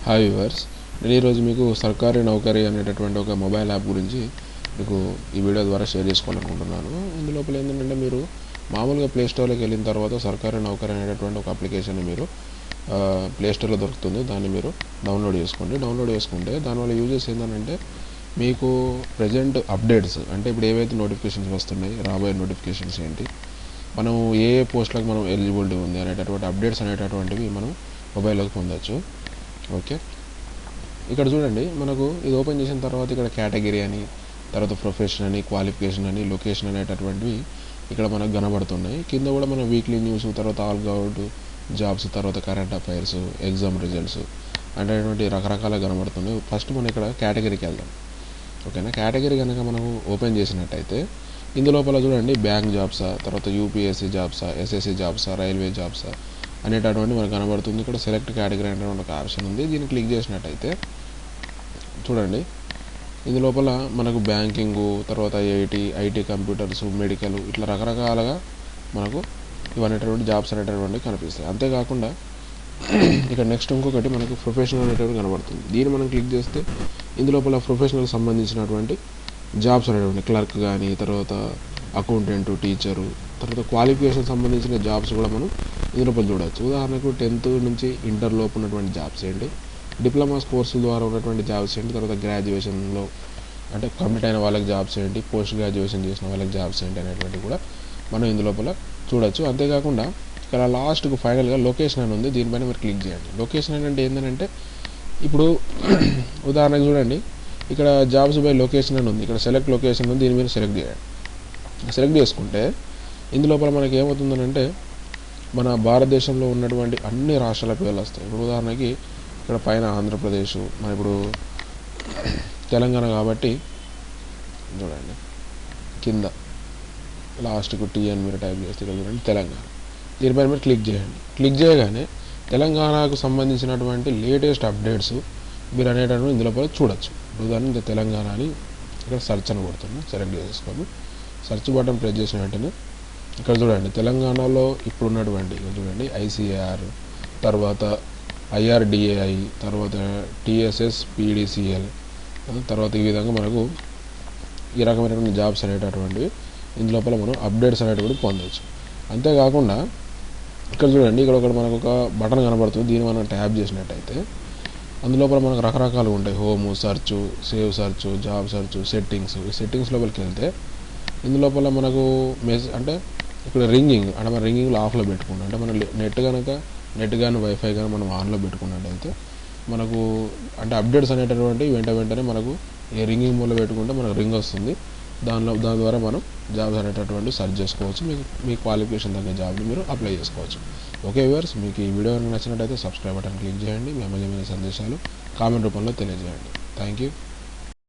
Hi viewers, నేను ఈరోజు మీకు సర్కారీ నౌకరీ అనేటటువంటి ఒక మొబైల్ యాప్ గురించి మీకు ఈ వీడియో ద్వారా షేర్ చేసుకోవాలనుకుంటున్నాను. ఇందులోపల ఏంటంటే మీరు మామూలుగా ప్లే స్టోర్లోకి వెళ్ళిన తర్వాత సర్కారీ నౌకరీ అనేటటువంటి ఒక అప్లికేషన్ మీరు ప్లే స్టోర్లో దొరుకుతుంది. దాన్ని మీరు డౌన్లోడ్ చేసుకోండి. డౌన్లోడ్ చేసుకుంటే దానివల్ల యూజెస్ ఏంటంటే మీకు ప్రజెంట్ అప్డేట్స్ అంటే ఇప్పుడు ఏవైతే నోటిఫికేషన్స్ వస్తున్నాయి, రాబోయే నోటిఫికేషన్స్ ఏంటి, మనం ఏ పోస్టులకు మనం ఎలిజిబిలిటీ ఉంది అనేటటువంటి అప్డేట్స్ అనేటటువంటివి మనం మొబైల్లోకి పొందవచ్చు. ఓకే, ఇక్కడ చూడండి, మనకు ఇది ఓపెన్ చేసిన తర్వాత ఇక్కడ కేటగిరీ అని, తర్వాత ప్రొఫెషన్ అని, క్వాలిఫికేషన్ అని, లొకేషన్ అనేటటువంటివి ఇక్కడ మనకు కనబడుతున్నాయి. కింద కూడా మనం వీక్లీ న్యూస్, తర్వాత ఆల్ గౌట్ జాబ్స్, తర్వాత కరెంట్ అఫైర్స్, ఎగ్జామ్ రిజల్ట్స్ అనేటువంటి రకరకాల కనబడుతున్నాయి. ఫస్ట్ మనం ఇక్కడ కేటగిరీకి వెళ్దాం. ఓకేనా, కేటగిరీ కనుక మనం ఓపెన్ చేసినట్టయితే ఇందులోపల చూడండి బ్యాంక్ జాబ్సా, తర్వాత యూపీఎస్సీ జాబ్సా, ఎస్ఎస్సీ జాబ్సా, రైల్వే జాబ్సా అనేటటువంటి మనకు కనబడుతుంది. ఇక్కడ సెలెక్ట్ కేటగిరీ అనేటువంటి ఒక ఆప్షన్ ఉంది. దీన్ని క్లిక్ చేసినట్టయితే చూడండి, ఇందులోపల మనకు బ్యాంకింగు, తర్వాత ఐటీ కంప్యూటర్స్, మెడికల్, ఇట్లా రకరకాలుగా మనకు ఇవనేటటువంటి జాబ్స్ అనేటటువంటివి కనిపిస్తాయి. అంతేకాకుండా ఇక్కడ నెక్స్ట్ ఇంకొకటి మనకు ప్రొఫెషనల్ అనేటువంటి కనబడుతుంది. దీన్ని మనం క్లిక్ చేస్తే ఇందులోపల ప్రొఫెషనల్కి సంబంధించినటువంటి జాబ్స్ అనేటువంటి క్లర్క్ కానీ, తర్వాత అకౌంటెంట్, టీచరు, తర్వాత క్వాలిఫికేషన్ సంబంధించిన జాబ్స్ కూడా మనం ఇందులోపల చూడవచ్చు. ఉదాహరణకు 10th నుంచి ఇంటర్ లోపు ఉన్నటువంటి జాబ్స్ ఏంటి, డిప్లొమాస్ కోర్సుల ద్వారా ఉన్నటువంటి జాబ్స్ ఏంటి, తర్వాత గ్రాడ్యుయేషన్లో అంటే కంప్లీట్ అయిన వాళ్ళకి జాబ్స్ ఏంటి, పోస్ట్ గ్రాడ్యుయేషన్ చేసిన వాళ్ళకి జాబ్స్ ఏంటి అనేటువంటివి కూడా మనం ఇందులోపల చూడవచ్చు. అంతేకాకుండా ఇక్కడ లాస్ట్కు ఫైనల్గా లొకేషన్ అని ఉంది. దీనిపైన మీరు క్లిక్ చేయండి. లొకేషన్ అంటే ఏంటంటే ఇప్పుడు ఉదాహరణకు చూడండి, ఇక్కడ జాబ్స్ బై లొకేషన్ అని ఉంది. ఇక్కడ సెలెక్ట్ లొకేషన్ ఉంది. దీని మీద సెలెక్ట్ చేయండి. సెలెక్ట్ చేసుకుంటే ఇందులోపల మనకి ఏమవుతుందనంటే మన భారతదేశంలో ఉన్నటువంటి అన్ని రాష్ట్రాల పేర్లు వస్తాయి. ఇప్పుడు ఉదాహరణకి ఇక్కడ పైన ఆంధ్రప్రదేశ్, మన ఇప్పుడు తెలంగాణ కాబట్టి చూడండి కింద లాస్ట్కు టీఎన్ మీరు టైప్ చేస్తే ఇక్కడ చూడండి తెలంగాణ. దీనిపైన మీరు క్లిక్ చేయండి. క్లిక్ చేయగానే తెలంగాణకు సంబంధించినటువంటి లేటెస్ట్ అప్డేట్స్ మీరు అనేటటువంటి ఇందులోపల చూడొచ్చు. ఉదాహరణకి తెలంగాణ అని ఇక్కడ సెర్చ్ అని కొడుతున్నాను. సెలెక్ట్ చేసుకోండి. సెర్చ్ బటన్ ప్రెస్ చేసిన వెంటనే ఇక్కడ చూడండి తెలంగాణలో ఇప్పుడు ఉన్నటువంటి చూడండి ఐసీఏఆర్, తర్వాత ఐఆర్డిఏఐ, తర్వాత టీఎస్ఎస్ పీడీసీఎల్, తర్వాత ఈ విధంగా మనకు ఈ రకమైనటువంటి జాబ్స్ అనేటటువంటివి ఇందులోపల మనం అప్డేట్స్ అనేటువంటి పొందవచ్చు. అంతేకాకుండా ఇక్కడ చూడండి, ఇక్కడ ఒకటి మనకు ఒక బటన్ కనబడుతుంది. దీన్ని మనం ట్యాప్ చేసినట్టయితే అందులోపల మనకు రకరకాలు ఉంటాయి. Home, search, save search, job search, settings. ఈ సెట్టింగ్స్ లోపలికి వెళ్తే ఇందులోపల మనకు అంటే ఇక్కడ రింగింగ్ అంటే మన రింగింగ్లో ఆఫ్లో పెట్టుకుంటాం. అంటే మన నెట్ కానీ వైఫై కానీ మనం ఆన్లో పెట్టుకున్నట్టయితే మనకు అంటే అప్డేట్స్ అనేటటువంటి వెంటనే మనకు ఏ రింగింగ్ మోడ్లో పెట్టుకుంటే మనకు రింగ్ వస్తుంది. దాని ద్వారా మనం జాబ్స్ అనేటటువంటి సెర్చ్ చేసుకోవచ్చు. మీ క్వాలిఫికేషన్ తగ్గ జాబ్ని మీరు అప్లై చేసుకోవచ్చు. ఓకే వ్యూవర్స్, మీకు ఈ వీడియో నచ్చినట్టయితే సబ్స్క్రైబ్ బటన్ క్లిక్ చేయండి. మీ అమూల్యమైన సందేశాలు కామెంట్ రూపంలో తెలియజేయండి. Thank you.